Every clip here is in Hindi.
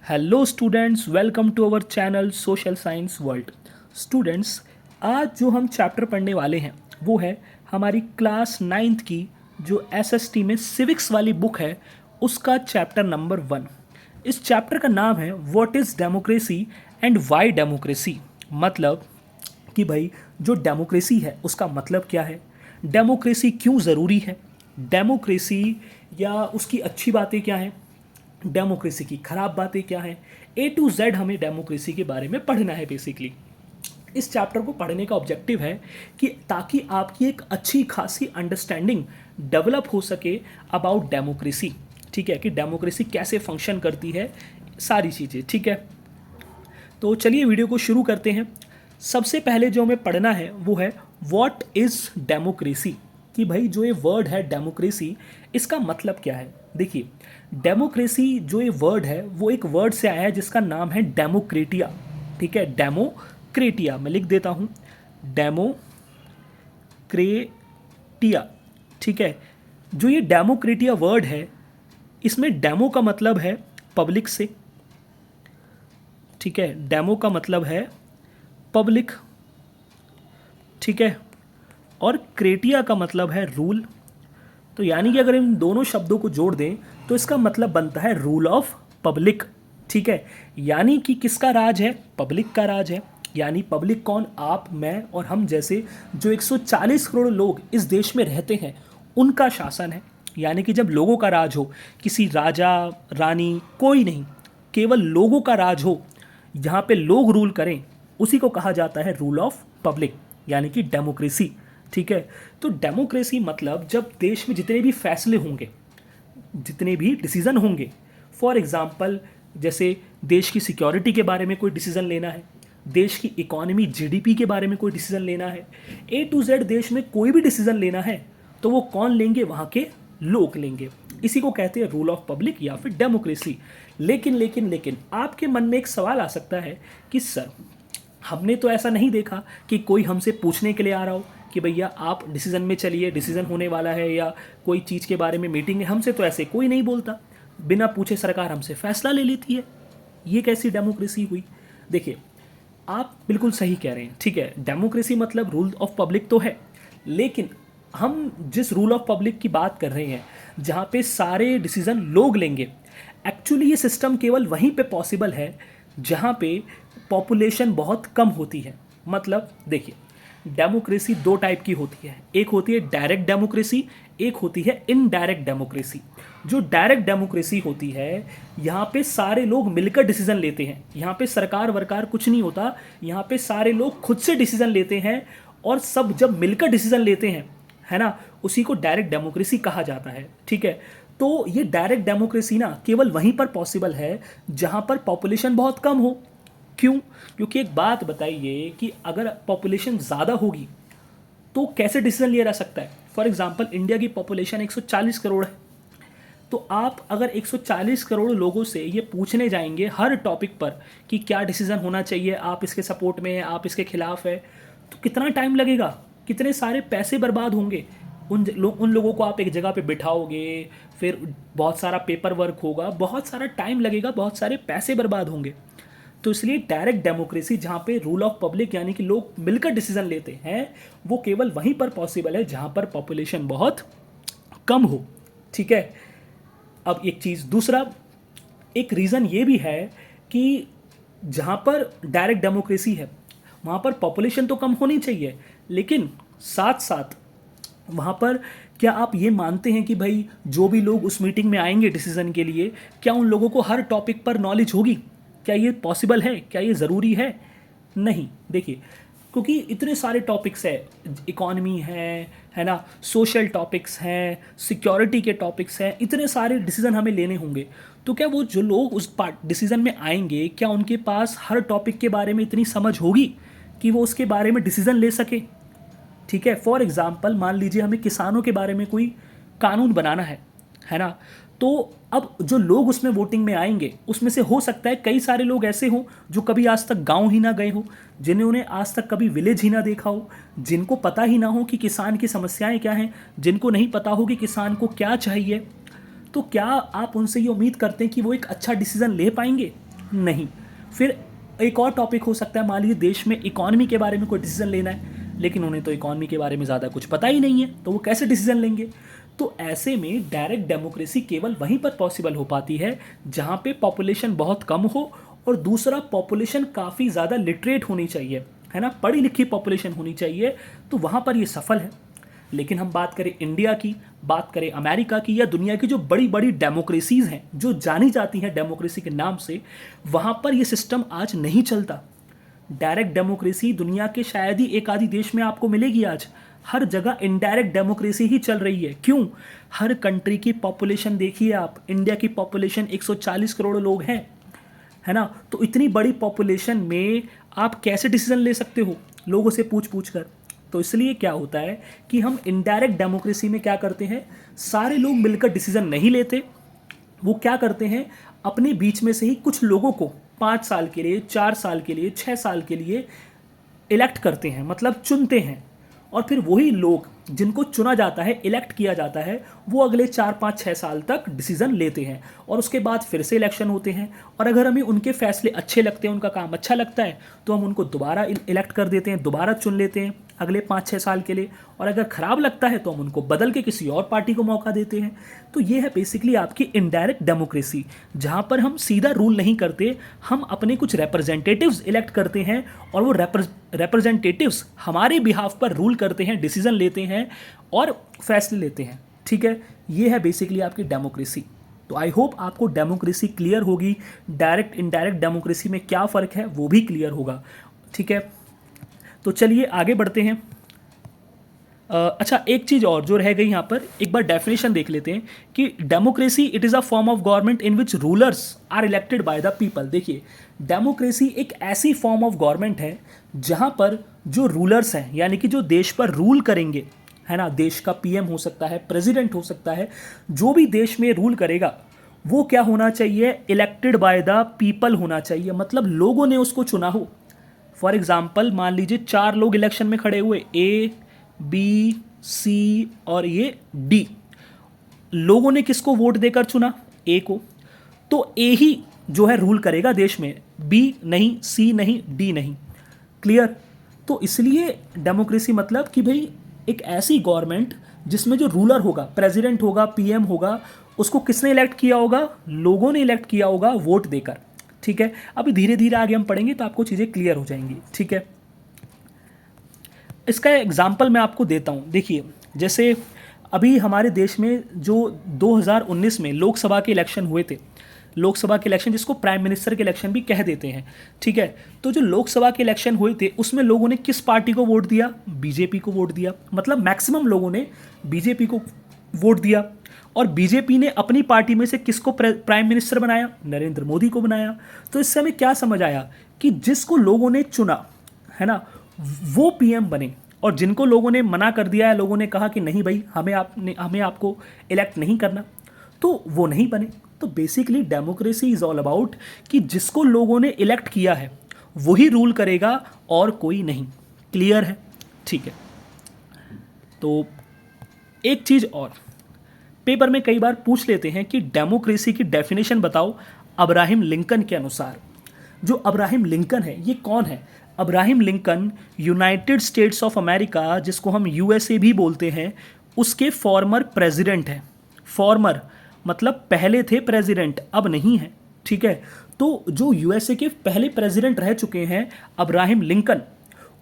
Hello students, welcome to our channel social science world. Students, आज जो हम चैप्टर पढ़ने वाले हैं वो है हमारी क्लास 9th की जो एसएसटी में सिविक्स वाली बुक है उसका चैप्टर नंबर 1। इस चैप्टर का नाम है what is democracy and Y democracy. मतलब कि भाई जो डेमोक्रेसी है उसका मतलब क्या है, डेमोक्रेसी क्यों ज़रूरी है, डेमोक्रेसी या उसकी अच्छी बातें क्या हैं, डेमोक्रेसी की ख़राब बातें क्या हैं। ए टू जेड हमें डेमोक्रेसी के बारे में पढ़ना है। बेसिकली इस चैप्टर को पढ़ने का ऑब्जेक्टिव है कि ताकि आपकी एक अच्छी खासी अंडरस्टैंडिंग डेवलप हो सके अबाउट डेमोक्रेसी। ठीक है, कि डेमोक्रेसी कैसे फंक्शन करती है, सारी चीज़ें। ठीक है, तो चलिए वीडियो को शुरू करते हैं। सबसे पहले जो हमें पढ़ना है वो है व्हाट इज़ डेमोक्रेसी। कि भाई जो ये वर्ड है डेमोक्रेसी, इसका मतलब क्या है। देखिए, डेमोक्रेसी जो ये वर्ड है वो एक वर्ड से आया है जिसका नाम है डेमोक्रेटिया। ठीक है, डेमोक्रेटिया मैं लिख देता हूँ, डेमोक्रेटिया। ठीक है, जो ये डेमोक्रेटिया वर्ड है इसमें डेमो का मतलब है पब्लिक से। ठीक है, डेमो का मतलब है पब्लिक। ठीक है, और क्रेटिया का मतलब है रूल। तो यानी कि अगर इन दोनों शब्दों को जोड़ दें तो इसका मतलब बनता है रूल ऑफ पब्लिक। ठीक है, यानी कि किसका राज है, पब्लिक का राज है। यानी पब्लिक कौन, आप, मैं और हम जैसे जो 140 करोड़ लोग इस देश में रहते हैं उनका शासन है। यानी कि जब लोगों का राज हो, किसी राजा रानी कोई नहीं, केवल लोगों का राज हो, जहाँ पे लोग रूल करें, उसी को कहा जाता है रूल ऑफ पब्लिक, यानी कि डेमोक्रेसी। ठीक है, तो डेमोक्रेसी मतलब जब देश में जितने भी फैसले होंगे, जितने भी डिसीज़न होंगे, फॉर एग्ज़ाम्पल जैसे देश की सिक्योरिटी के बारे में कोई डिसीज़न लेना है, देश की इकोनॉमी जीडीपी के बारे में कोई डिसीज़न लेना है, ए टू जेड देश में कोई भी डिसीज़न लेना है तो वो कौन लेंगे, वहाँ के लोग लेंगे। इसी को कहते हैं रूल ऑफ पब्लिक या फिर डेमोक्रेसी। लेकिन आपके मन में एक सवाल आ सकता है कि सर, हमने तो ऐसा नहीं देखा कि कोई हमसे पूछने के लिए आ रहा हो कि भैया आप डिसीज़न में चलिए, डिसीज़न होने वाला है, या कोई चीज़ के बारे में मीटिंग है। हमसे तो ऐसे कोई नहीं बोलता, बिना पूछे सरकार हमसे फैसला ले लेती है। ये कैसी डेमोक्रेसी हुई। देखिए, आप बिल्कुल सही कह रहे हैं। ठीक है, डेमोक्रेसी मतलब रूल ऑफ पब्लिक तो है, लेकिन हम जिस रूल ऑफ पब्लिक की बात कर रहे हैं जहाँ पे सारे डिसीज़न लोग लेंगे, एक्चुअली ये सिस्टम केवल वहीं पे पॉसिबल है जहाँ पे पॉपुलेशन बहुत कम होती है। मतलब देखिए, डेमोक्रेसी दो टाइप की होती है, एक होती है डायरेक्ट डेमोक्रेसी, एक होती है इनडायरेक्ट डेमोक्रेसी। जो डायरेक्ट डेमोक्रेसी होती है यहाँ पे सारे लोग मिलकर डिसीजन लेते हैं, यहाँ पे सरकार वरकार कुछ नहीं होता, यहाँ पे सारे लोग खुद से डिसीजन लेते हैं और सब जब मिलकर डिसीजन लेते हैं, है ना, उसी को डायरेक्ट डेमोक्रेसी कहा जाता है। ठीक है, तो ये डायरेक्ट डेमोक्रेसी ना केवल वहीं पर पॉसिबल है जहाँ पर पॉपुलेशन बहुत कम हो। क्यों? क्योंकि एक बात बताइए कि अगर पॉपुलेशन ज़्यादा होगी तो कैसे डिसीजन लिया जा सकता है। फॉर एग्जांपल इंडिया की पॉपुलेशन 140 करोड़ है, तो आप अगर 140 करोड़ लोगों से ये पूछने जाएंगे हर टॉपिक पर कि क्या डिसीजन होना चाहिए, आप इसके सपोर्ट में हैं, आप इसके खिलाफ है, तो कितना टाइम लगेगा, कितने सारे पैसे बर्बाद होंगे। उन लोगों को आप एक जगह पे बिठाओगे, फिर बहुत सारा पेपर वर्क होगा, बहुत सारा टाइम लगेगा, बहुत सारे पैसे बर्बाद होंगे। तो इसलिए डायरेक्ट डेमोक्रेसी जहाँ पे रूल ऑफ पब्लिक यानी कि लोग मिलकर डिसीजन लेते हैं, वो केवल वहीं पर पॉसिबल है जहाँ पर पॉपुलेशन बहुत कम हो। ठीक है, अब एक चीज़ दूसरा, एक रीज़न ये भी है कि जहाँ पर डायरेक्ट डेमोक्रेसी है वहाँ पर पॉपुलेशन तो कम होनी चाहिए, लेकिन साथ साथ वहाँ पर क्या आप ये मानते हैं कि भाई जो भी लोग उस मीटिंग में आएंगे डिसीजन के लिए, क्या उन लोगों को हर टॉपिक पर नॉलेज होगी? क्या ये पॉसिबल है? क्या ये ज़रूरी है? नहीं। देखिए, क्योंकि इतने सारे टॉपिक्स है, इकॉनमी है ना, सोशल टॉपिक्स हैं, सिक्योरिटी के टॉपिक्स हैं, इतने सारे डिसीजन हमें लेने होंगे। तो क्या वो जो लोग उस पार्ट डिसीजन में आएंगे, क्या उनके पास हर टॉपिक के बारे में इतनी समझ होगी कि वो उसके बारे में डिसीजन ले सके? ठीक है, फॉर एग्जाम्पल मान लीजिए हमें किसानों के बारे में कोई कानून बनाना है ना, तो अब जो लोग उसमें वोटिंग में आएंगे उसमें से हो सकता है कई सारे लोग ऐसे हों जो कभी आज तक गांव ही ना गए हो, जिन्होंने आज तक कभी विलेज ही ना देखा हो, जिनको पता ही ना हो कि किसान की समस्याएं क्या हैं, जिनको नहीं पता हो कि किसान को क्या चाहिए। तो क्या आप उनसे ये उम्मीद करते हैं कि वो एक अच्छा डिसीज़न ले पाएंगे? नहीं। फिर एक और टॉपिक हो सकता है, मान लीजिए देश में इकॉनमी के बारे में कोई डिसीजन लेना है, लेकिन उन्हें तो इकॉनमी के बारे में ज़्यादा कुछ पता ही नहीं है, तो वो कैसे डिसीजन लेंगे? तो ऐसे में डायरेक्ट डेमोक्रेसी केवल वहीं पर पॉसिबल हो पाती है जहाँ पे पॉपुलेशन बहुत कम हो, और दूसरा पॉपुलेशन काफ़ी ज़्यादा लिटरेट होनी चाहिए, है ना, पढ़ी लिखी पॉपुलेशन होनी चाहिए, तो वहाँ पर ये सफल है। लेकिन हम बात करें इंडिया की, बात करें अमेरिका की, या दुनिया की जो बड़ी बड़ी डेमोक्रेसीज़ हैं जो जानी जाती हैं डेमोक्रेसी के नाम से, वहाँ पर ये सिस्टम आज नहीं चलता। डायरेक्ट डेमोक्रेसी दुनिया के शायद ही एक आधी देश में आपको मिलेगी आज। हर जगह इनडायरेक्ट डेमोक्रेसी ही चल रही है। क्यों? हर कंट्री की पॉपुलेशन देखिए आप, इंडिया की पॉपुलेशन 140 करोड़ लोग हैं, है ना, तो इतनी बड़ी पॉपुलेशन में आप कैसे डिसीजन ले सकते हो लोगों से पूछ पूछ कर? तो इसलिए क्या होता है कि हम इनडायरेक्ट डेमोक्रेसी में क्या करते हैं, सारे लोग मिलकर डिसीजन नहीं लेते। वो क्या करते हैं, अपने बीच में से ही कुछ लोगों को 5 साल के लिए, 4 साल के लिए, 6 साल के लिए इलेक्ट करते हैं, मतलब चुनते हैं, और फिर वही लोग जिनको चुना जाता है, इलेक्ट किया जाता है, वो अगले 4-5-6 साल तक डिसीजन लेते हैं, और उसके बाद फिर से इलेक्शन होते हैं, और अगर हमें उनके फैसले अच्छे लगते हैं, उनका काम अच्छा लगता है, तो हम उनको दोबारा इलेक्ट कर देते हैं, दोबारा चुन लेते हैं अगले 5-6 साल के लिए, और अगर ख़राब लगता है तो हम उनको बदल के किसी और पार्टी को मौका देते हैं। तो ये है बेसिकली आपकी इनडायरेक्ट डेमोक्रेसी, जहाँ पर हम सीधा रूल नहीं करते, हम अपने कुछ रिप्रेजेंटेटिव्स इलेक्ट करते हैं, और वो रिप्रेजेंटेटिव्स हमारे बिहाफ पर रूल करते हैं, डिसीजन लेते हैं और फैसले लेते हैं। ठीक है, ये है बेसिकली आपकी डेमोक्रेसी। तो आई होप आपको डेमोक्रेसी क्लियर होगी, डायरेक्ट इनडायरेक्ट डेमोक्रेसी में क्या फ़र्क है वो भी क्लियर होगा। ठीक है, तो चलिए आगे बढ़ते हैं। अच्छा, एक चीज़ और जो रह गई यहाँ पर, एक बार डेफिनेशन देख लेते हैं कि democracy it is a form of government in which rulers are elected by the people. देखिए, डेमोक्रेसी एक ऐसी फॉर्म ऑफ गवर्नमेंट है जहाँ पर जो रूलर्स हैं, यानी कि जो देश पर रूल करेंगे, है ना, देश का पीएम हो सकता है, प्रेसिडेंट हो सकता है, जो भी देश में रूल करेगा वो क्या होना चाहिए, इलेक्टेड बाय द पीपल होना चाहिए, मतलब लोगों ने उसको चुना हो। फॉर एग्जाम्पल मान लीजिए 4 लोग इलेक्शन में खड़े हुए, ए, बी, सी और ये डी। लोगों ने किसको वोट देकर चुना, ए को, तो ए ही जो है रूल करेगा देश में, बी नहीं, सी नहीं, डी नहीं। क्लियर? तो इसलिए डेमोक्रेसी मतलब कि भाई एक ऐसी गवर्नमेंट जिसमें जो रूलर होगा, प्रेसिडेंट होगा, पीएम होगा, उसको किसने इलेक्ट किया होगा, लोगों ने इलेक्ट किया होगा वोट देकर। ठीक है, अभी धीरे धीरे आगे हम पढ़ेंगे तो आपको चीज़ें क्लियर हो जाएंगी। ठीक है, इसका एग्जाम्पल मैं आपको देता हूँ। देखिए, जैसे अभी हमारे देश में जो 2019 में लोकसभा के इलेक्शन हुए थे, लोकसभा के इलेक्शन जिसको प्राइम मिनिस्टर के इलेक्शन भी कह देते हैं। ठीक है, तो जो लोकसभा के इलेक्शन हुए थे उसमें लोगों ने किस पार्टी को वोट दिया, बीजेपी को वोट दिया, मतलब मैक्सिमम लोगों ने बीजेपी को वोट दिया। और बीजेपी ने अपनी पार्टी में से किसको प्राइम मिनिस्टर बनाया, नरेंद्र मोदी को बनाया। तो इससे हमें क्या समझ आया कि जिसको लोगों ने चुना, है ना, वो पीएम बने, और जिनको लोगों ने मना कर दिया है, लोगों ने कहा कि नहीं भाई हमें आपको इलेक्ट नहीं करना, तो वो नहीं बने। तो basically democracy is all about कि जिसको लोगों ने इलेक्ट किया है वही रूल करेगा और कोई नहीं। क्लियर है? ठीक है, तो एक चीज़ और, पेपर में कई बार पूछ लेते हैं कि डेमोक्रेसी की डेफिनेशन बताओ अब्राहम लिंकन के अनुसार। जो अब्राहम लिंकन है ये कौन है? Abraham Lincoln United states of America, जिसको हम यूएसए भी बोलते हैं, उसके फॉर्मर प्रेसिडेंट हैं। फॉर्मर मतलब पहले थे प्रेसिडेंट, अब नहीं है। ठीक है, तो जो यूएसए के पहले प्रेसिडेंट रह चुके हैं अब्राहम लिंकन,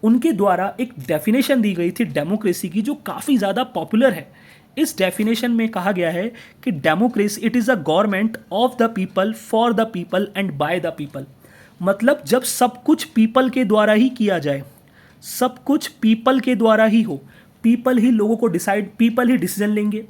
उनके द्वारा एक डेफिनेशन दी गई थी डेमोक्रेसी की जो काफ़ी ज़्यादा पॉपुलर है। इस डेफिनेशन में कहा गया है कि democracy it is a government of the people, for the people and bye the people. मतलब जब सब कुछ पीपल के द्वारा ही किया जाए, सब कुछ पीपल के द्वारा ही हो, पीपल ही लोगों को डिसाइड, पीपल ही डिसीजन लेंगे,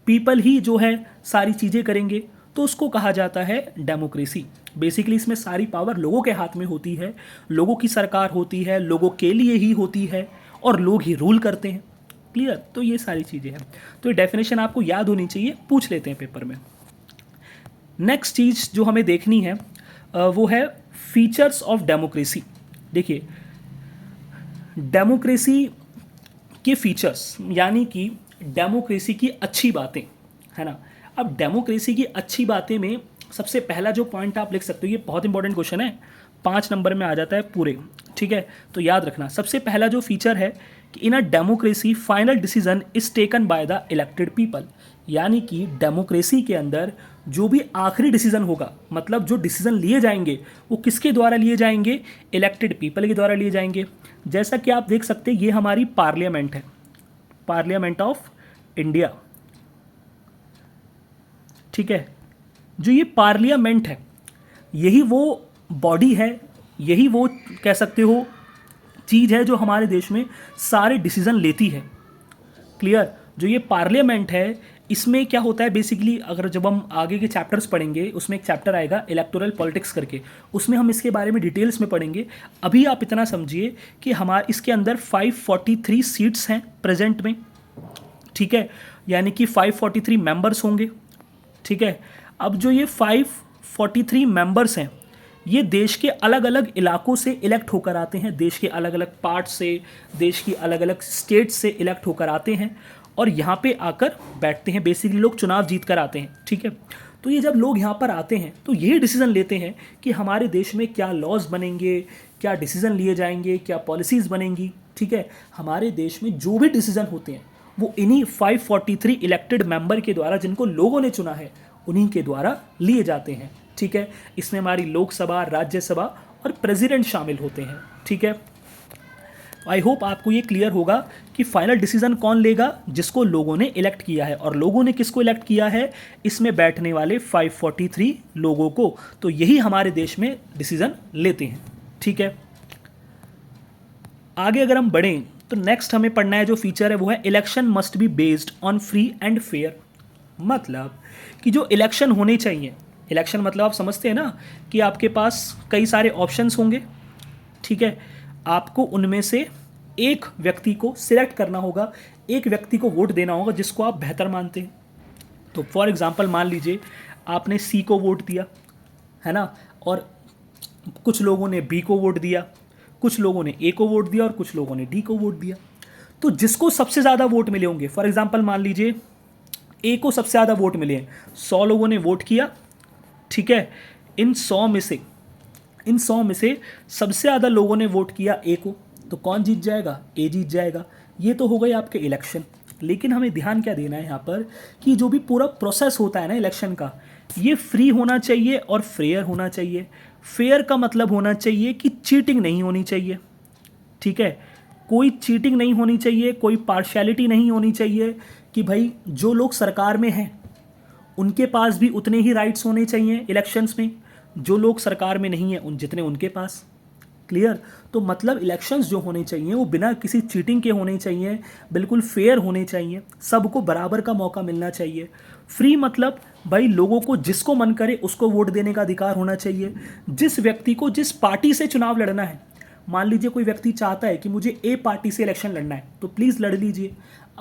पीपल ही जो है सारी चीज़ें करेंगे, तो उसको कहा जाता है डेमोक्रेसी। बेसिकली इसमें सारी पावर लोगों के हाथ में होती है, लोगों की सरकार होती है, लोगों के लिए ही होती है, और लोग ही रूल करते हैं। क्लियर? तो ये सारी चीज़ें हैं। तो ये डेफिनेशन आपको याद होनी चाहिए, पूछ लेते हैं पेपर में। नेक्स्ट चीज़ जो हमें देखनी है वो है फीचर्स ऑफ डेमोक्रेसी। देखिए, डेमोक्रेसी के फीचर्स यानी कि डेमोक्रेसी की अच्छी बातें, है ना। अब डेमोक्रेसी की अच्छी बातें में सबसे पहला जो पॉइंट आप लिख सकते हो, ये बहुत इंपॉर्टेंट क्वेश्चन है, 5 नंबर में आ जाता है पूरे, ठीक है। तो याद रखना, सबसे पहला जो फीचर है कि in a democracy final decision is taken by the elected people, यानी कि डेमोक्रेसी के अंदर जो भी आखिरी डिसीजन होगा, मतलब जो डिसीजन लिए जाएंगे वो किसके द्वारा लिए जाएंगे, इलेक्टेड पीपल के द्वारा लिए जाएंगे। जैसा कि आप देख सकते हैं, ये हमारी पार्लियामेंट है, पार्लियामेंट ऑफ इंडिया, ठीक है। जो ये पार्लियामेंट है, यही वो बॉडी है, यही वो कह सकते हो चीज़ है जो हमारे देश में सारे डिसीजन लेती है। क्लियर। जो ये पार्लियामेंट है, इसमें क्या होता है बेसिकली, अगर जब हम आगे के चैप्टर्स पढ़ेंगे, उसमें एक चैप्टर आएगा इलेक्टोरल पॉलिटिक्स करके, उसमें हम इसके बारे में डिटेल्स में पढ़ेंगे। अभी आप इतना समझिए कि हमारे इसके अंदर 543 सीट्स हैं प्रेजेंट में, ठीक है, यानी कि 543 मेंबर्स होंगे, ठीक है। अब जो ये 543 मेंबर्स हैं, ये देश के अलग अलग इलाकों से इलेक्ट होकर आते हैं, देश के अलग अलग पार्ट से, देश की अलग अलग स्टेट से इलेक्ट होकर आते हैं और यहाँ पे आकर बैठते हैं। बेसिकली लोग चुनाव जीत कर आते हैं, ठीक है। तो ये जब लोग यहाँ पर आते हैं तो यही डिसीजन लेते हैं कि हमारे देश में क्या लॉज बनेंगे, क्या डिसीजन लिए जाएंगे, क्या पॉलिसीज़ बनेंगी, ठीक है। हमारे देश में जो भी डिसीजन होते हैं वो इन्हीं 543 इलेक्टेड मेंबर के द्वारा, जिनको लोगों ने चुना है, उन्हीं के द्वारा लिए जाते हैं, ठीक है। इसमें हमारी लोकसभा, राज्यसभा और प्रेसिडेंट शामिल होते हैं, ठीक है। आई होप आपको ये क्लियर होगा कि फाइनल डिसीजन कौन लेगा, जिसको लोगों ने इलेक्ट किया है। और लोगों ने किसको इलेक्ट किया है, इसमें बैठने वाले 543 लोगों को। तो यही हमारे देश में डिसीजन लेते हैं, ठीक है। आगे अगर हम बढ़ें तो नेक्स्ट हमें पढ़ना है जो फीचर है वो है election must be based on free and fair. मतलब कि जो इलेक्शन होने चाहिए, इलेक्शन मतलब आप समझते हैं ना कि आपके पास कई सारे ऑप्शंस होंगे, ठीक है। आपको उनमें से एक व्यक्ति को सिलेक्ट करना होगा, एक व्यक्ति को वोट देना होगा जिसको आप बेहतर मानते हैं। तो फॉर एग्जांपल मान लीजिए आपने सी को वोट दिया, है ना, और कुछ लोगों ने बी को वोट दिया, कुछ लोगों ने ए को वोट दिया और कुछ लोगों ने डी को वोट दिया। तो जिसको सबसे ज़्यादा वोट मिले होंगे, फॉर एग्जांपल मान लीजिए ए को सबसे ज़्यादा वोट मिले हैं, 100 लोगों ने वोट किया, ठीक है। इन 100 में से सबसे ज़्यादा लोगों ने वोट किया ए को, तो कौन जीत जाएगा, ए जीत जाएगा। ये तो हो गए आपके इलेक्शन। लेकिन हमें ध्यान क्या देना है यहाँ पर कि जो भी पूरा प्रोसेस होता है ना इलेक्शन का, ये फ्री होना चाहिए और फेयर होना चाहिए। फेयर का मतलब होना चाहिए कि चीटिंग नहीं होनी चाहिए, ठीक है। कोई चीटिंग नहीं होनी चाहिए, कोई पार्शियलिटी नहीं होनी चाहिए कि भाई जो लोग सरकार में हैं उनके पास भी उतने ही राइट्स होने चाहिए इलेक्शंस में, जो लोग सरकार में नहीं हैं उन जितने उनके पास। क्लियर। तो मतलब इलेक्शंस जो होने चाहिए वो बिना किसी चीटिंग के होने चाहिए, बिल्कुल फेयर होने चाहिए, सबको बराबर का मौका मिलना चाहिए। फ्री मतलब भाई लोगों को जिसको मन करे उसको वोट देने का अधिकार होना चाहिए। जिस व्यक्ति को जिस पार्टी से चुनाव लड़ना है, मान लीजिए कोई व्यक्ति चाहता है कि मुझे ए पार्टी से इलेक्शन लड़ना है तो प्लीज़ लड़ लीजिए।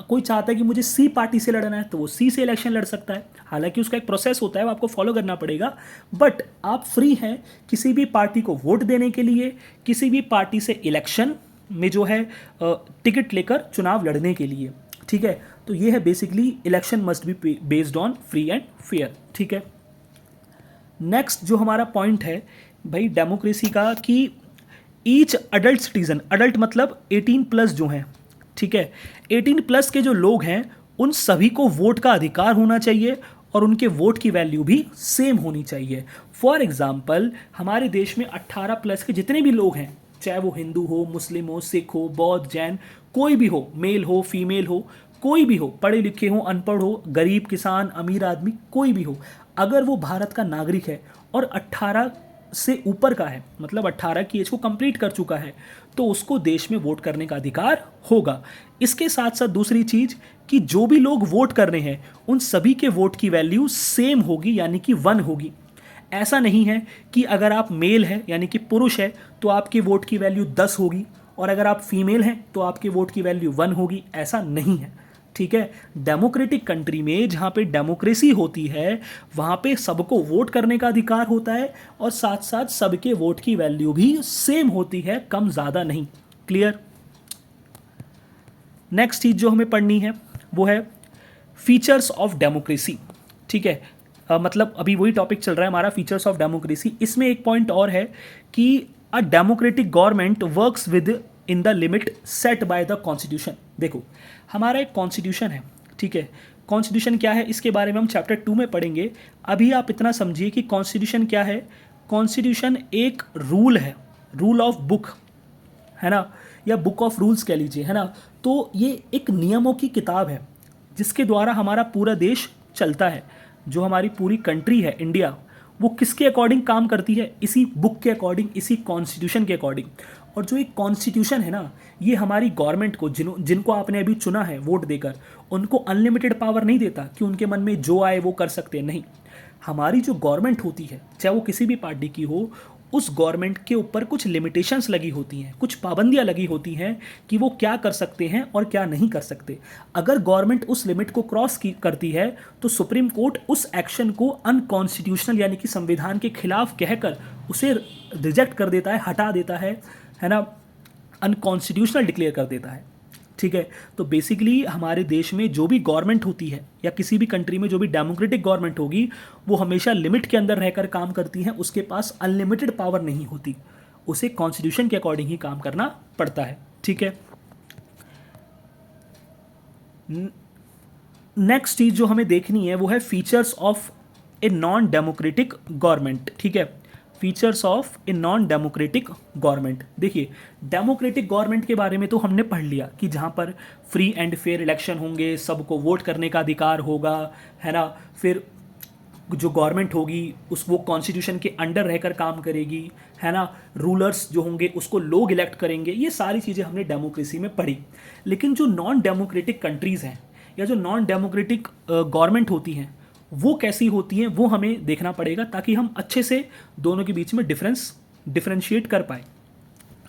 कोई चाहता है कि मुझे सी पार्टी से लड़ना है तो वो सी से इलेक्शन लड़ सकता है। हालांकि उसका एक प्रोसेस होता है, वो आपको फॉलो करना पड़ेगा, बट आप फ्री हैं किसी भी पार्टी को वोट देने के लिए, किसी भी पार्टी से इलेक्शन में जो है टिकट लेकर चुनाव लड़ने के लिए, ठीक है। तो ये है basically election must be based on free and fair, ठीक है। नेक्स्ट जो हमारा पॉइंट है भाई डेमोक्रेसी का, कि ईच अडल्ट सिटीजन, अडल्ट मतलब 18+ जो हैं, ठीक है, 18+ के जो लोग हैं उन सभी को वोट का अधिकार होना चाहिए और उनके वोट की वैल्यू भी सेम होनी चाहिए। फॉर एग्जाम्पल हमारे देश में 18+ के जितने भी लोग हैं, चाहे वो हिंदू हो, मुस्लिम हो, सिख हो, बौद्ध, जैन, कोई भी हो, मेल हो, फीमेल हो, कोई भी हो, पढ़े लिखे हो, अनपढ़ हो, गरीब, किसान, अमीर आदमी, कोई भी हो, अगर वो भारत का नागरिक है और 18 से ऊपर का है, मतलब 18 की एज को कंप्लीट कर चुका है, तो उसको देश में वोट करने का अधिकार होगा। इसके साथ साथ दूसरी चीज़ कि जो भी लोग वोट कर रहे हैं उन सभी के वोट की वैल्यू सेम होगी, यानी कि 1 होगी। ऐसा नहीं है कि अगर आप मेल है यानी कि पुरुष है तो आपके वोट की वैल्यू 10 होगी और अगर आप फीमेल हैं तो आपके वोट की वैल्यू 1 होगी, ऐसा नहीं है, ठीक है। डेमोक्रेटिक कंट्री में जहाँ पे डेमोक्रेसी होती है वहाँ पे सबको वोट करने का अधिकार होता है और साथ साथ सबके वोट की वैल्यू भी सेम होती है, कम ज़्यादा नहीं। क्लियर। नेक्स्ट चीज़ जो हमें पढ़नी है वो है फीचर्स ऑफ डेमोक्रेसी, ठीक है। मतलब अभी वही टॉपिक चल रहा है हमारा, फीचर्स ऑफ डेमोक्रेसी। इसमें एक पॉइंट और है कि a democratic government works with in the limit set by the constitution. देखो हमारा एक कॉन्स्टिट्यूशन है, ठीक है। कॉन्स्टिट्यूशन क्या है इसके बारे में हम चैप्टर 2 में पढ़ेंगे। अभी आप इतना समझिए कि कॉन्स्टिट्यूशन क्या है। कॉन्स्टिट्यूशन एक रूल है, रूल ऑफ बुक है ना, या बुक ऑफ रूल्स कह लीजिए, है ना। तो ये एक नियमों की किताब है जिसके द्वारा हमारा पूरा देश चलता है। जो हमारी पूरी कंट्री है इंडिया, वो किसके अकॉर्डिंग काम करती है, इसी बुक के अकॉर्डिंग, इसी कॉन्स्टिट्यूशन के अकॉर्डिंग। और जो एक कॉन्स्टिट्यूशन है ना, ये हमारी गवर्नमेंट को, जिनको आपने अभी चुना है वोट देकर, उनको अनलिमिटेड पावर नहीं देता कि उनके मन में जो आए वो कर सकते हैं, नहीं। हमारी जो गवर्नमेंट होती है, चाहे वो किसी भी पार्टी की हो, उस गवर्नमेंट के ऊपर कुछ लिमिटेशंस लगी होती हैं, कुछ पाबंदियां लगी होती हैं कि वो क्या कर सकते हैं और क्या नहीं कर सकते। अगर गवर्नमेंट उस लिमिट को क्रॉस करती है तो सुप्रीम कोर्ट उस एक्शन को अनकॉन्स्टिट्यूशनल यानी कि संविधान के खिलाफ कहकर उसे रिजेक्ट कर देता है, हटा देता है ना, अनकॉन्स्टिट्यूशनल डिक्लेयर कर देता है, ठीक है। तो बेसिकली हमारे देश में जो भी गवर्नमेंट होती है या किसी भी कंट्री में जो भी डेमोक्रेटिक गवर्नमेंट होगी, वो हमेशा लिमिट के अंदर रहकर काम करती है। उसके पास अनलिमिटेड पावर नहीं होती, उसे कॉन्स्टिट्यूशन के अकॉर्डिंग ही काम करना पड़ता है, ठीक है। नेक्स्ट चीज जो हमें देखनी है वो है features of a non democratic government, ठीक है। Features of a non democratic government. देखिए डेमोक्रेटिक गवर्नमेंट के बारे में तो हमने पढ़ लिया कि जहाँ पर फ्री एंड फेयर इलेक्शन होंगे, सबको वोट करने का अधिकार होगा, है ना। फिर जो गवर्नमेंट होगी वो कॉन्स्टिट्यूशन के अंडर रहकर काम करेगी, है ना। रूलर्स जो होंगे उसको लोग इलेक्ट करेंगे। ये सारी चीज़ें हमने डेमोक्रेसी में पढ़ी। लेकिन जो नॉन डेमोक्रेटिक कंट्रीज़ हैं या जो नॉन डेमोक्रेटिक गवर्नमेंट होती हैं, वो कैसी होती हैं वो हमें देखना पड़ेगा, ताकि हम अच्छे से दोनों के बीच में डिफरेंशिएट कर पाए।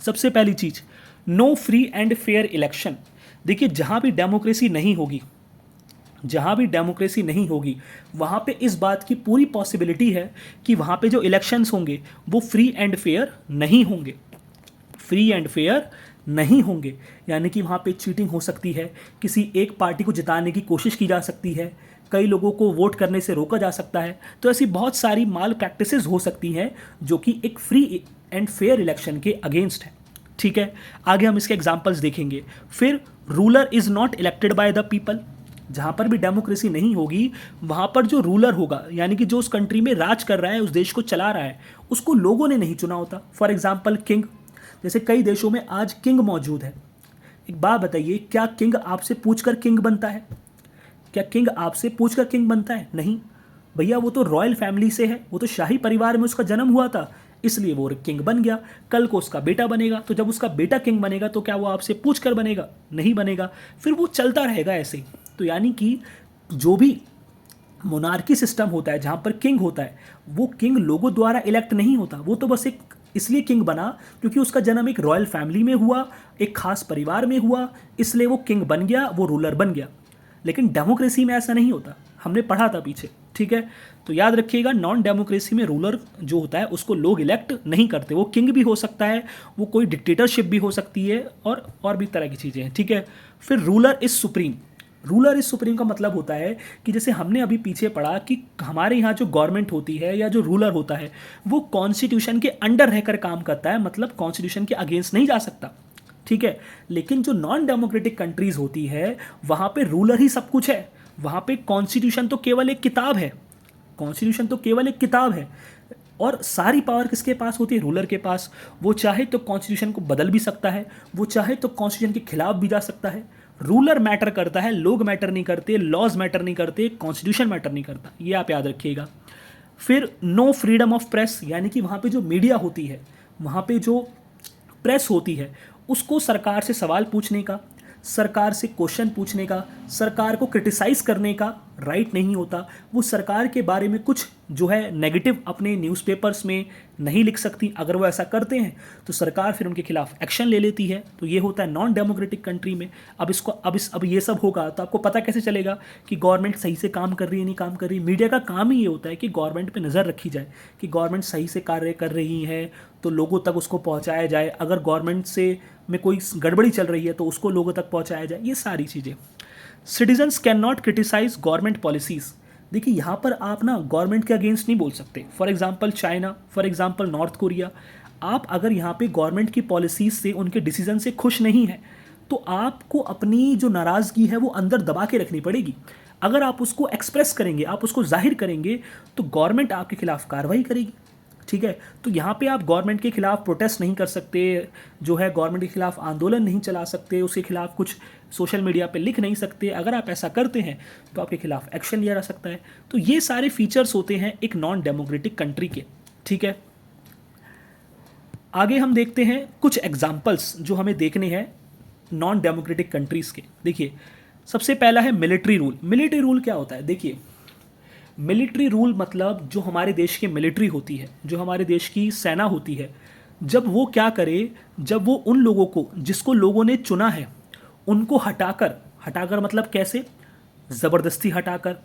सबसे पहली चीज़, no free and fair election. देखिए जहाँ भी डेमोक्रेसी नहीं होगी, जहाँ भी डेमोक्रेसी नहीं होगी, वहाँ पे इस बात की पूरी पॉसिबिलिटी है कि वहाँ पे जो इलेक्शंस होंगे वो फ्री एंड फेयर नहीं होंगे, फ्री एंड फेयर नहीं होंगे। यानी कि वहाँ पे चीटिंग हो सकती है, किसी एक पार्टी को जिताने की कोशिश की जा सकती है, कई लोगों को वोट करने से रोका जा सकता है। तो ऐसी बहुत सारी माल प्रैक्टिसेस हो सकती हैं जो कि एक फ्री एंड फेयर इलेक्शन के अगेंस्ट है, ठीक है। आगे हम इसके एग्जांपल्स देखेंगे। फिर ruler is not elected by the people. जहाँ पर भी डेमोक्रेसी नहीं होगी, वहाँ पर जो रूलर होगा यानी कि जो उस कंट्री में राज कर रहा है, उस देश को चला रहा है, उसको लोगों ने नहीं चुना होता। फॉर एग्जाम्पल किंग, जैसे कई देशों में आज किंग मौजूद है। एक बात बताइए, क्या किंग आपसे पूछकर किंग बनता है? क्या किंग आपसे पूछकर किंग बनता है? नहीं भैया, वो तो रॉयल फैमिली से है, वो तो शाही परिवार में उसका जन्म हुआ था, इसलिए वो किंग बन गया। कल को उसका बेटा बनेगा, तो जब उसका बेटा किंग बनेगा तो क्या वो आपसे पूछकर बनेगा? नहीं बनेगा। फिर वो चलता रहेगा ऐसे ही। तो यानी कि जो भी मोनार्की सिस्टम होता है, जहाँ पर किंग होता है, वो किंग लोगों द्वारा इलेक्ट नहीं होता। वो तो बस एक इसलिए किंग बना क्योंकि उसका जन्म एक रॉयल फैमिली में हुआ, एक खास परिवार में हुआ, इसलिए वो किंग बन गया, वो रूलर बन गया। लेकिन डेमोक्रेसी में ऐसा नहीं होता, हमने पढ़ा था पीछे, ठीक है। तो याद रखिएगा, नॉन डेमोक्रेसी में रूलर जो होता है उसको लोग इलेक्ट नहीं करते। वो किंग भी हो सकता है, वो कोई डिक्टेटरशिप भी हो सकती है, और भी तरह की चीज़ें हैं, ठीक है। फिर ruler is supreme. Ruler is supreme का मतलब होता है कि जैसे हमने अभी पीछे पढ़ा कि हमारे यहाँ जो गवर्नमेंट होती है या जो रूलर होता है वो कॉन्स्टिट्यूशन के अंडर रहकर काम करता है, मतलब कॉन्स्टिट्यूशन के अगेंस्ट नहीं जा सकता, ठीक है। लेकिन जो नॉन डेमोक्रेटिक कंट्रीज होती है वहाँ पे रूलर ही सब कुछ है। वहाँ पे कॉन्स्टिट्यूशन तो केवल एक किताब है, कॉन्स्टिट्यूशन तो केवल एक किताब है, और सारी पावर किसके पास होती है? रूलर के पास। वो चाहे तो कॉन्स्टिट्यूशन को बदल भी सकता है, वो चाहे तो कॉन्स्टिट्यूशन के खिलाफ भी जा सकता है। रूलर मैटर करता है, लोग मैटर नहीं करते, लॉज मैटर नहीं करते, कॉन्स्टिट्यूशन मैटर नहीं करता, ये आप याद रखिएगा। फिर नो फ्रीडम ऑफ प्रेस, यानी कि वहाँ पे जो मीडिया होती है, वहाँ पे जो प्रेस होती है, उसको सरकार से सवाल पूछने का, सरकार से क्वेश्चन पूछने का, सरकार को क्रिटिसाइज़ करने का राइट नहीं होता। वो सरकार के बारे में कुछ जो है नेगेटिव अपने न्यूज़पेपर्स में नहीं लिख सकती। अगर वो ऐसा करते हैं तो सरकार फिर उनके खिलाफ एक्शन ले लेती है। तो ये होता है नॉन डेमोक्रेटिक कंट्री में। अब ये सब होगा तो आपको पता कैसे चलेगा कि गवर्नमेंट सही से काम कर रही है, नहीं काम कर रही है? मीडिया का काम ही ये होता है कि गवर्नमेंट पे नज़र रखी जाए कि गवर्नमेंट सही से कार्य कर रही है तो लोगों तक उसको पहुँचाया जाए। अगर गवर्नमेंट से में कोई गड़बड़ी चल रही है तो उसको लोगों तक पहुँचाया जाए। ये सारी चीज़ें। Citizens can not criticise government policies. देखिए यहाँ पर आप ना गवर्नमेंट के अगेंस्ट नहीं बोल सकते। For example China, for example north Korea, आप अगर यहाँ पे गवर्नमेंट की पॉलिसीज से, उनके डिसीजन से खुश नहीं हैं, तो आपको अपनी जो नाराज़गी है वो अंदर दबा के रखनी पड़ेगी। अगर आप उसको एक्सप्रेस करेंगे, आप उसको जाहिर करेंगे, तो गवर्नमेंट आपके खिलाफ कार्रवाई करेगी। ठीक है, तो यहाँ पे आप गवर्नमेंट के खिलाफ प्रोटेस्ट नहीं कर सकते, जो है गवर्नमेंट के खिलाफ आंदोलन नहीं चला सकते, उसके खिलाफ कुछ सोशल मीडिया पे लिख नहीं सकते। अगर आप ऐसा करते हैं तो आपके खिलाफ एक्शन लिया जा सकता है। तो ये सारे फीचर्स होते हैं एक नॉन डेमोक्रेटिक कंट्री के। ठीक है, आगे हम देखते हैं कुछ एग्जाम्पल्स जो हमें देखने हैं नॉन डेमोक्रेटिक कंट्रीज़ के। देखिए, सबसे पहला है मिलिट्री रूल। मिलिट्री रूल क्या होता है? देखिए, मिलिट्री रूल मतलब जो हमारे देश की मिलिट्री होती है, जो हमारे देश की सेना होती है, जब वो क्या करे, जब वो उन लोगों को जिसको लोगों ने चुना है उनको हटाकर, हटाकर मतलब कैसे? ज़बरदस्ती हटाकर,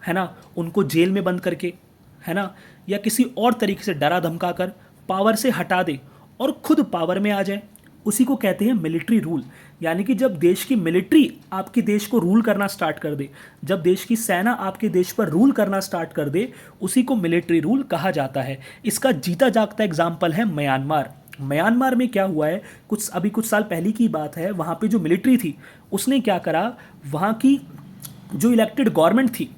है ना, उनको जेल में बंद करके, है ना, या किसी और तरीके से डरा धमका कर पावर से हटा दे और खुद पावर में आ जाए, उसी को कहते हैं मिलिट्री रूल। यानी कि जब देश की मिलिट्री आपके देश को रूल करना स्टार्ट कर दे, जब देश की सेना आपके देश पर रूल करना स्टार्ट कर दे, उसी को मिलिट्री रूल कहा जाता है। इसका जीता जागता एग्जाम्पल है म्यांमार। म्यांमार में क्या हुआ है, कुछ साल पहले की बात है, वहाँ पे जो मिलिट्री थी उसने क्या करा, वहाँ की जो इलेक्टेड गवर्नमेंट थी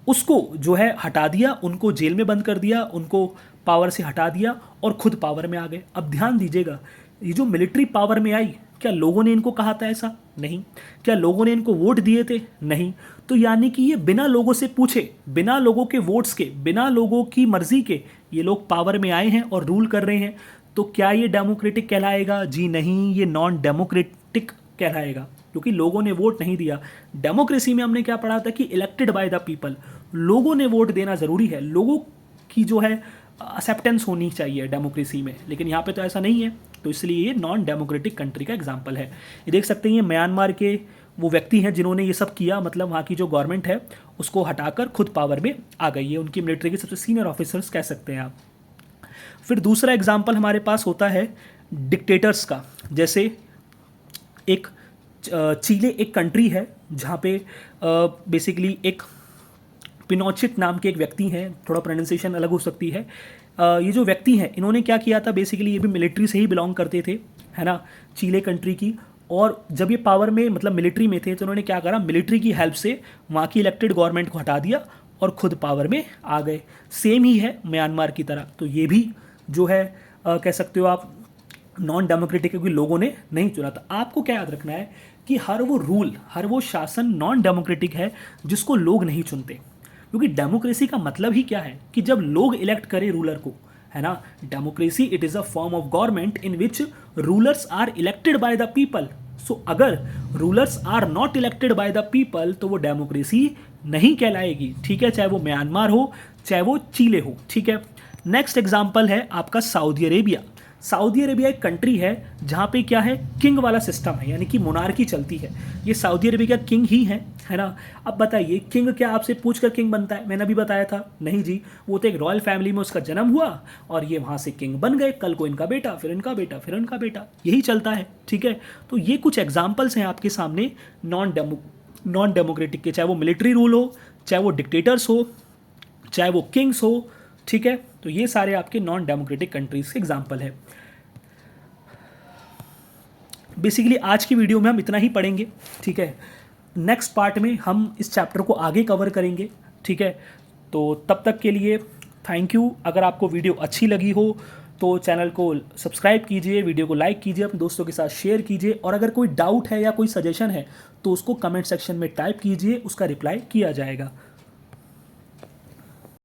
उसको जो है हटा दिया, उनको जेल में बंद कर दिया, उनको पावर से हटा दिया और खुद पावर में आ गए। अब ध्यान दीजिएगा, ये जो मिलिट्री पावर में आई, क्या लोगों ने इनको कहा था ऐसा? नहीं। क्या लोगों ने इनको वोट दिए थे? नहीं। तो यानी कि ये बिना लोगों से पूछे, बिना लोगों के वोट्स के, बिना लोगों की मर्जी के ये लोग पावर में आए हैं और रूल कर रहे हैं। तो क्या ये डेमोक्रेटिक कहलाएगा? जी नहीं, ये नॉन डेमोक्रेटिक कहलाएगा, क्योंकि लोगों ने वोट नहीं दिया। डेमोक्रेसी में हमने क्या पढ़ा था कि इलेक्टेड बाय द पीपल, लोगों ने वोट देना ज़रूरी है, लोगों की जो है एक्सेप्टेंस होनी चाहिए डेमोक्रेसी में, लेकिन यहाँ पे तो ऐसा नहीं है। तो इसलिए ये नॉन डेमोक्रेटिक कंट्री का एग्जाम्पल है। ये देख सकते हैं, ये म्यांमार के वो व्यक्ति हैं जिन्होंने ये सब किया, मतलब वहाँ की जो गवर्नमेंट है उसको हटाकर खुद पावर में आ गई है। उनकी मिलिट्री के सबसे सीनियर ऑफिसर्स कह सकते हैं आप। फिर दूसरा एग्जाम्पल हमारे पास होता है डिक्टेटर्स का। जैसे एक चीले एक कंट्री है जहाँ पे बेसिकली एक पिनोचेट नाम के एक व्यक्ति हैं, थोड़ा प्रोनाउंसिएशन अलग हो सकती है। ये जो व्यक्ति हैं इन्होंने क्या किया था, बेसिकली ये भी मिलिट्री से ही बिलोंग करते थे, है ना, चीले कंट्री की। और जब ये पावर में मतलब मिलिट्री में थे तो उन्होंने क्या करा, मिलिट्री की हेल्प से वहाँ की इलेक्टेड गवर्नमेंट को हटा दिया और खुद पावर में आ गए। सेम ही है म्यांमार की तरह। तो ये भी जो है कह सकते हो आप नॉन डेमोक्रेटिक, क्योंकि लोगों ने नहीं चुना था। आपको क्या याद रखना है कि हर वो रूल, हर वो शासन नॉन डेमोक्रेटिक है जिसको लोग नहीं चुनते। क्योंकि डेमोक्रेसी का मतलब ही क्या है कि जब लोग इलेक्ट करें रूलर को, है ना। Democracy it is a form of government in which rulers are elected by the people. So अगर rulers are not elected by the people तो वो डेमोक्रेसी नहीं कहलाएगी। ठीक है, चाहे वो म्यांमार हो, चाहे वो चीले हो। ठीक है, नेक्स्ट एग्जाम्पल है आपका सऊदी अरेबिया। सऊदी अरेबिया एक कंट्री है जहाँ पे क्या है, किंग वाला सिस्टम है, यानी कि मोनार्की चलती है। ये सऊदी अरेबिया का किंग ही है ना। अब बताइए, किंग क्या आपसे पूछकर किंग बनता है? मैंने अभी बताया था, नहीं जी, वो तो एक रॉयल फैमिली में उसका जन्म हुआ और ये वहाँ से किंग बन गए। कल को इनका बेटा, फिर इनका बेटा, फिर इनका बेटा, यही चलता है। ठीक है, तो ये कुछ एग्जाम्पल्स हैं आपके सामने नॉन डेमोक्रेटिक के, चाहे वो मिलिट्री रूल हो, चाहे वो डिक्टेटर्स हो, चाहे वो किंग्स हो। ठीक है, तो ये सारे आपके नॉन डेमोक्रेटिक कंट्रीज के एग्जाम्पल है। बेसिकली आज की वीडियो में हम इतना ही पढ़ेंगे। ठीक है, नेक्स्ट पार्ट में हम इस चैप्टर को आगे कवर करेंगे। ठीक है, तो तब तक के लिए थैंक यू। अगर आपको वीडियो अच्छी लगी हो तो चैनल को सब्सक्राइब कीजिए, वीडियो को लाइक कीजिए, अपने दोस्तों के साथ शेयर कीजिए, और अगर कोई डाउट है या कोई सजेशन है तो उसको कमेंट सेक्शन में टाइप कीजिए, उसका रिप्लाई किया जाएगा।